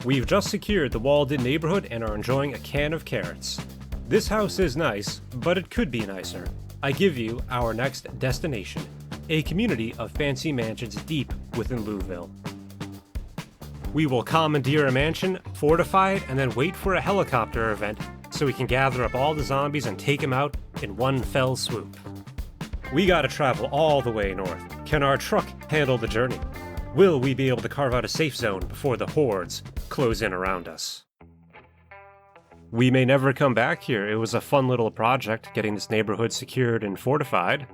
We've just secured the walled-in neighborhood and are enjoying a can of carrots. This house is nice, but it could be nicer. I give you our next destination, a community of fancy mansions deep within Louisville. We will commandeer a mansion, fortify it, and then wait for a helicopter event so we can gather up all the zombies and take them out in one fell swoop. We gotta travel all the way north. Can our truck handle the journey? Will we be able to carve out a safe zone before the hordes close in around us? We may never come back here. It was a fun little project getting this neighborhood secured and fortified.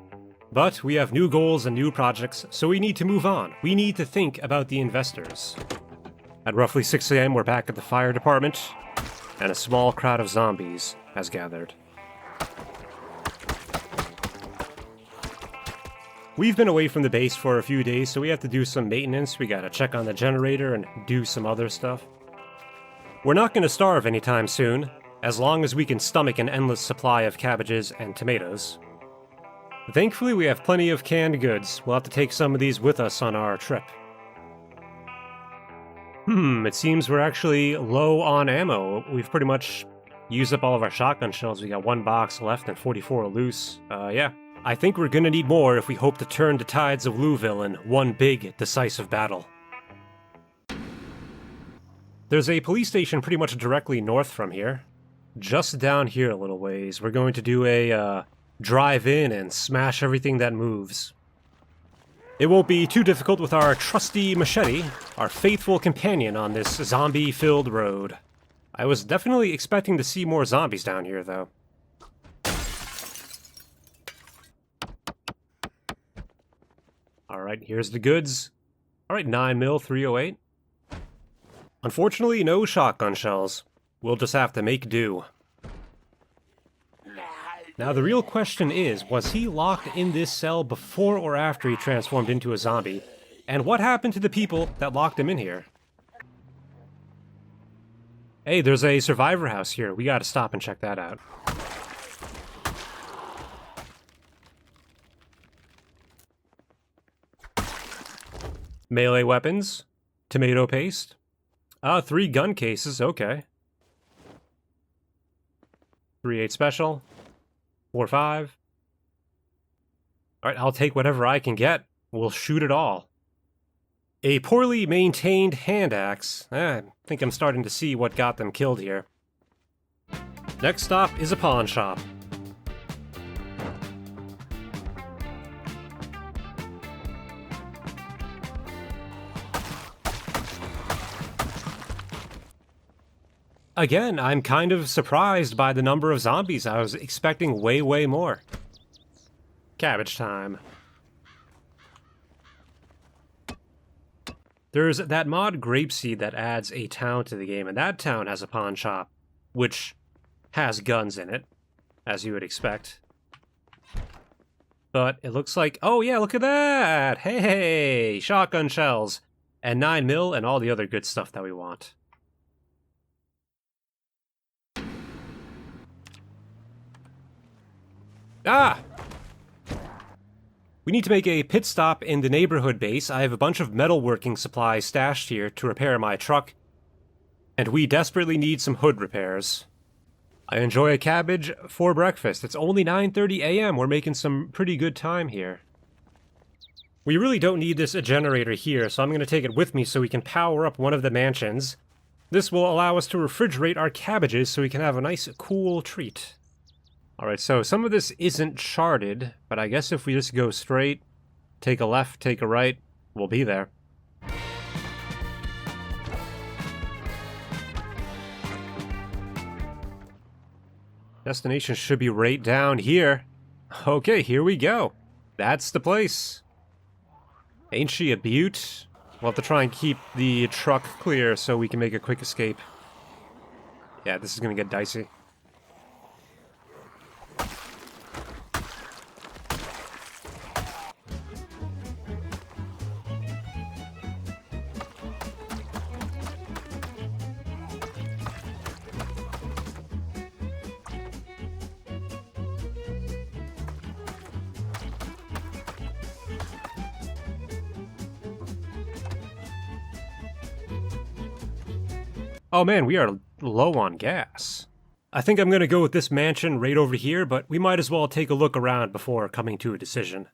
But we have new goals and new projects, so we need to move on. We need to think about the investors. At roughly 6 a.m., we're back at the fire department, and a small crowd of zombies has gathered. We've been away from the base for a few days, so we have to do some maintenance. We gotta check on the generator and do some other stuff. We're not gonna starve anytime soon, as long as we can stomach an endless supply of cabbages and tomatoes. Thankfully, we have plenty of canned goods. We'll have to take some of these with us on our trip. It seems we're actually low on ammo. We've pretty much used up all of our shotgun shells. We got 1 box left and 44 loose. Yeah. I think we're gonna need more if we hope to turn the tides of Louisville in one big, decisive battle. There's a police station pretty much directly north from here. Just down here a little ways. We're going to do a, drive in and smash everything that moves. It won't be too difficult with our trusty machete, our faithful companion on this zombie-filled road. I was definitely expecting to see more zombies down here, though. Alright, here's the goods. Alright, 9mm 308. Unfortunately, no shotgun shells. We'll just have to make do. Now, the real question is, was he locked in this cell before or after he transformed into a zombie? And what happened to the people that locked him in here? Hey, there's a survivor house here. We gotta stop and check that out. Melee weapons. Tomato paste. 3 gun cases, okay. 3.8 special. 4.5. Alright, I'll take whatever I can get. We'll shoot it all. A poorly maintained hand axe. I think I'm starting to see what got them killed here. Next stop is a pawn shop. Again, I'm kind of surprised by the number of zombies. I was expecting way, way more. Cabbage time. There's that mod Grapeseed that adds a town to the game, and that town has a pawn shop, which has guns in it, as you would expect. But it looks like, oh yeah, look at that! Hey, shotgun shells, and 9mm, and all the other good stuff that we want. Ah! We need to make a pit stop in the neighborhood base. I have a bunch of metalworking supplies stashed here to repair my truck, and we desperately need some hood repairs. I enjoy a cabbage for breakfast. It's only 9:30 a.m. We're making some pretty good time here. We really don't need this generator here, so I'm going to take it with me so we can power up one of the mansions. This will allow us to refrigerate our cabbages so we can have a nice, cool treat. Alright, so some of this isn't charted, but I guess if we just go straight, take a left, take a right, we'll be there. Destination should be right down here. Okay, here we go. That's the place. Ain't she a beaut? We'll have to try and keep the truck clear so we can make a quick escape. Yeah, this is gonna get dicey. Oh man, we are low on gas. I think I'm gonna go with this mansion right over here, but we might as well take a look around before coming to a decision.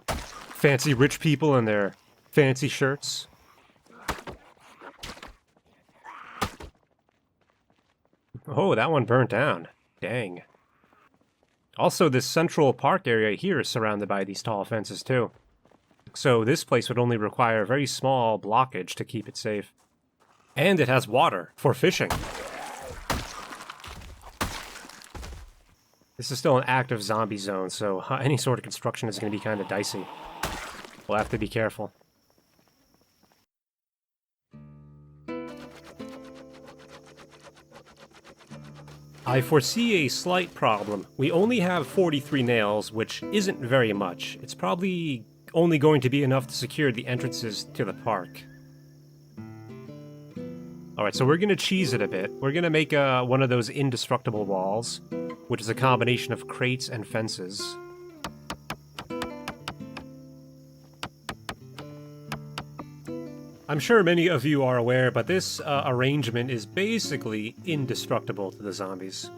Fancy rich people in their fancy shirts. Oh, that one burnt down. Dang. Also, this central park area here is surrounded by these tall fences, too. So this place would only require a very small blockage to keep it safe. And it has water for fishing. This is still an active zombie zone, so any sort of construction is going to be kind of dicey. We'll have to be careful. I foresee a slight problem. We only have 43 nails, which isn't very much. It's probably only going to be enough to secure the entrances to the park. Alright, so we're going to cheese it a bit. We're going to make one of those indestructible walls, which is a combination of crates and fences. I'm sure many of you are aware, but this arrangement is basically indestructible to the zombies.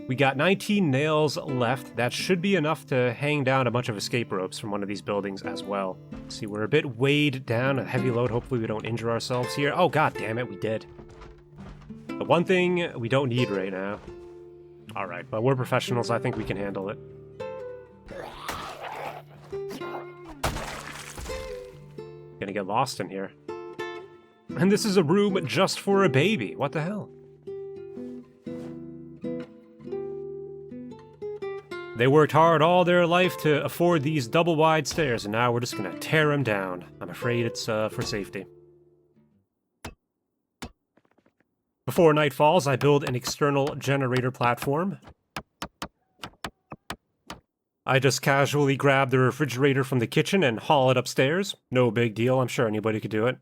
We got 19 nails left. That should be enough to hang down a bunch of escape ropes from one of these buildings as well. See, we're a bit weighed down, a heavy load. Hopefully we don't injure ourselves here. Oh, god damn it, we did. The one thing we don't need right now. Alright, but we're professionals. I think we can handle it. Gonna get lost in here. And this is a room just for a baby. What the hell? They worked hard all their life to afford these double-wide stairs, and now we're just gonna tear them down. I'm afraid it's for safety. Before night falls, I build an external generator platform. I just casually grab the refrigerator from the kitchen and haul it upstairs. No big deal, I'm sure anybody could do it.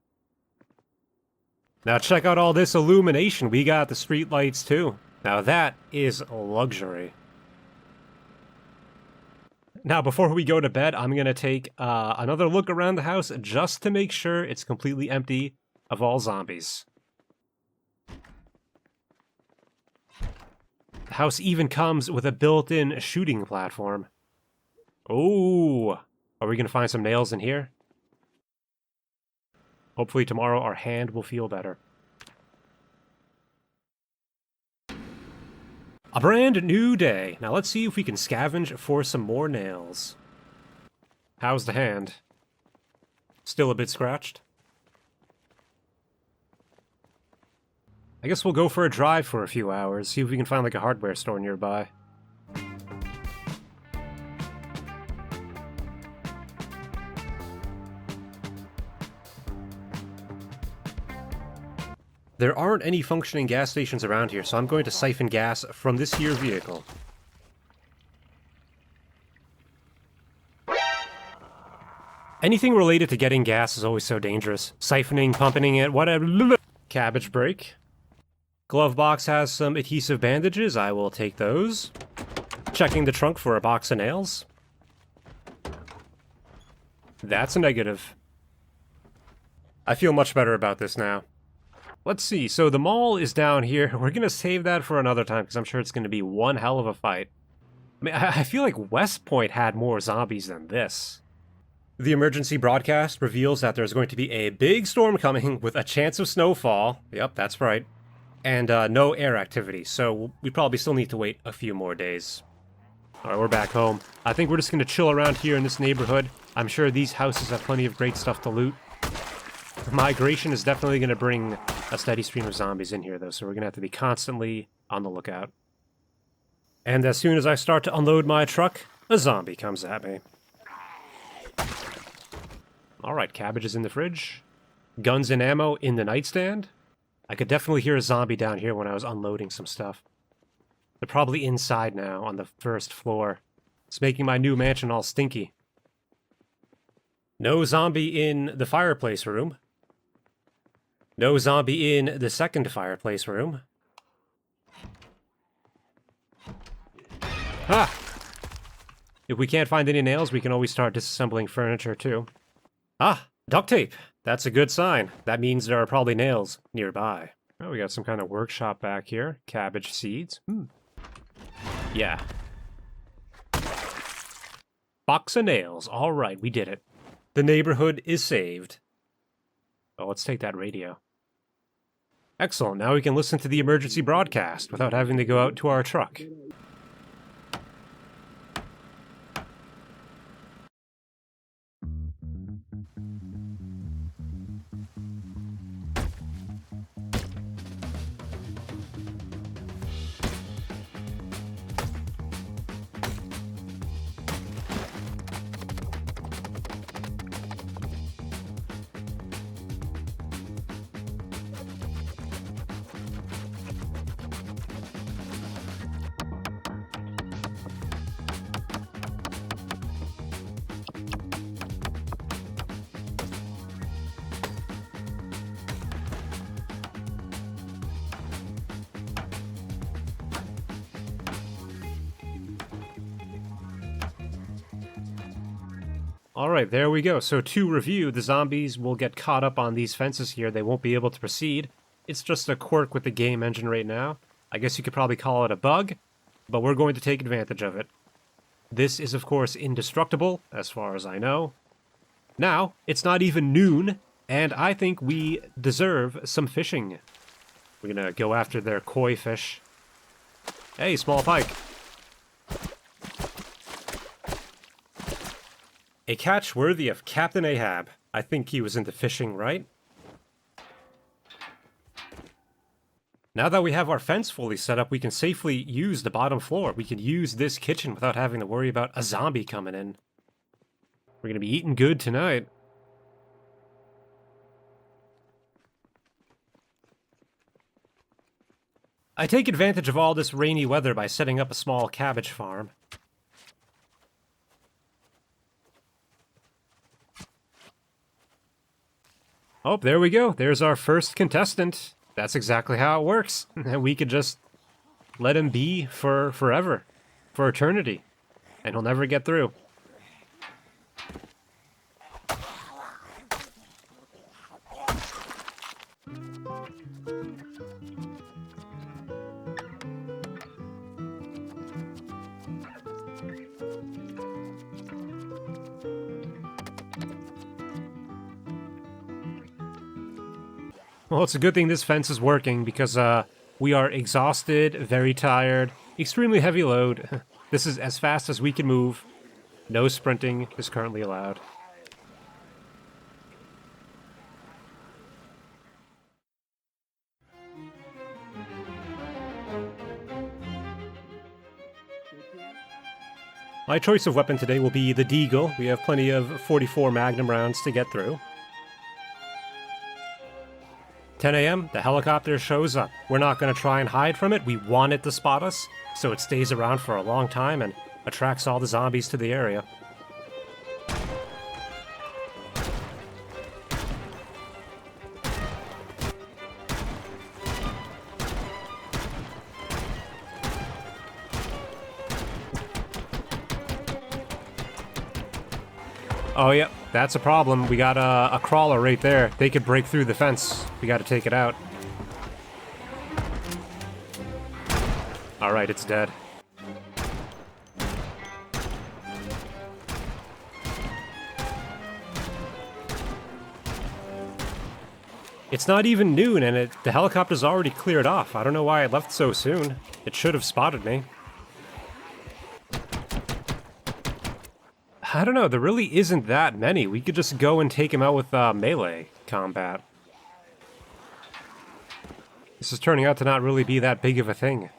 Now check out all this illumination. We got the street lights too. Now that is luxury. Now, before we go to bed, I'm going to take another look around the house just to make sure it's completely empty of all zombies. The house even comes with a built-in shooting platform. Oh, are we going to find some nails in here? Hopefully tomorrow our hand will feel better. A brand new day. Now let's see if we can scavenge for some more nails. How's the hand? Still a bit scratched? I guess we'll go for a drive for a few hours, see if we can find like a hardware store nearby. There aren't any functioning gas stations around here, so I'm going to siphon gas from this here vehicle. Anything related to getting gas is always so dangerous. Siphoning, pumping it, whatever. Cabbage break. Glove box has some adhesive bandages. I will take those. Checking the trunk for a box of nails. That's a negative. I feel much better about this now. Let's see, so the mall is down here. We're gonna save that for another time, because I'm sure it's gonna be one hell of a fight. I mean, I feel like West Point had more zombies than this. The emergency broadcast reveals that there's going to be a big storm coming with a chance of snowfall. Yep, that's right. And no air activity, so we probably still need to wait a few more days. Alright, we're back home. I think we're just gonna chill around here in this neighborhood. I'm sure these houses have plenty of great stuff to loot. Migration is definitely going to bring a steady stream of zombies in here, though, so we're going to have to be constantly on the lookout. And as soon as I start to unload my truck, a zombie comes at me. Alright, cabbage is in the fridge. Guns and ammo in the nightstand. I could definitely hear a zombie down here when I was unloading some stuff. They're probably inside now, on the first floor. It's making my new mansion all stinky. No zombie in the fireplace room. No zombie in the second fireplace room. Ah! If we can't find any nails, we can always start disassembling furniture, too. Ah! Duct tape! That's a good sign. That means there are probably nails nearby. Oh, we got some kind of workshop back here. Cabbage seeds. Yeah. Box of nails. All right, we did it. The neighborhood is saved. Oh, let's take that radio. Excellent. Now we can listen to the emergency broadcast without having to go out to our truck. Alright, there we go. So to review, the zombies will get caught up on these fences here. They won't be able to proceed. It's just a quirk with the game engine right now. I guess you could probably call it a bug, but we're going to take advantage of it. This is, of course, indestructible, as far as I know. Now, it's not even noon, and I think we deserve some fishing. We're gonna go after their koi fish. Hey, small pike. A catch worthy of Captain Ahab. I think he was into fishing, right? Now that we have our fence fully set up, we can safely use the bottom floor. We can use this kitchen without having to worry about a zombie coming in. We're gonna be eating good tonight. I take advantage of all this rainy weather by setting up a small cabbage farm. Oh, there we go. There's our first contestant. That's exactly how it works. And we could just let him be for forever. For eternity. And he'll never get through. Well, it's a good thing this fence is working because we are exhausted, very tired, extremely heavy load. This is as fast as we can move. No sprinting is currently allowed. My choice of weapon today will be the Deagle. We have plenty of 44 Magnum rounds to get through. 10 a.m., the helicopter shows up. We're not going to try and hide from it. We want it to spot us, so it stays around for a long time and attracts all the zombies to the area. Oh, yeah, that's a problem. We got a crawler right there. They could break through the fence. We got to take it out. All right, it's dead. It's not even noon, and the helicopter's already cleared off. I don't know why it left so soon. It should have spotted me. I don't know, there really isn't that many. We could just go and take him out with melee combat. This is turning out to not really be that big of a thing.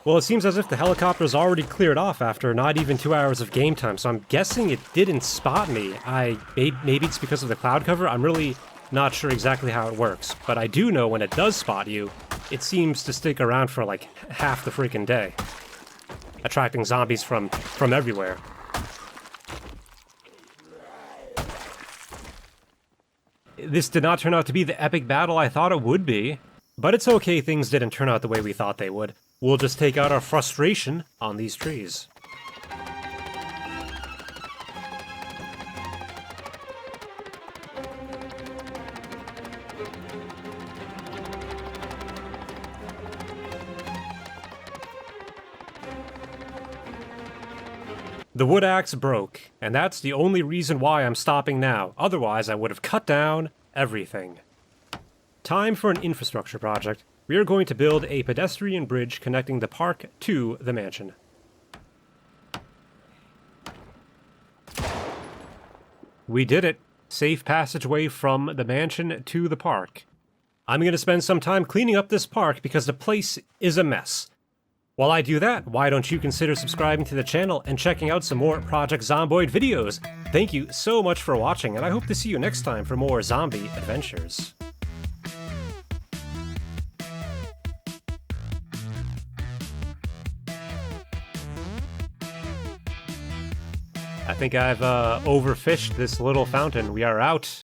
Well, it seems as if the helicopter's already cleared off after not even 2 hours of game time, so I'm guessing it didn't spot me. Maybe it's because of the cloud cover. I'm really not sure exactly how it works, but I do know when it does spot you, it seems to stick around for like half the freaking day. attracting zombies from everywhere. This did not turn out to be the epic battle I thought it would be, but it's okay things didn't turn out the way we thought they would. We'll just take out our frustration on these trees. The wood axe broke, and that's the only reason why I'm stopping now. Otherwise, I would have cut down everything. Time for an infrastructure project. We are going to build a pedestrian bridge connecting the park to the mansion. We did it. Safe passageway from the mansion to the park. I'm going to spend some time cleaning up this park because the place is a mess. While I do that, why don't you consider subscribing to the channel and checking out some more Project Zomboid videos? Thank you so much for watching, and I hope to see you next time for more zombie adventures. I think I've overfished this little fountain. We are out.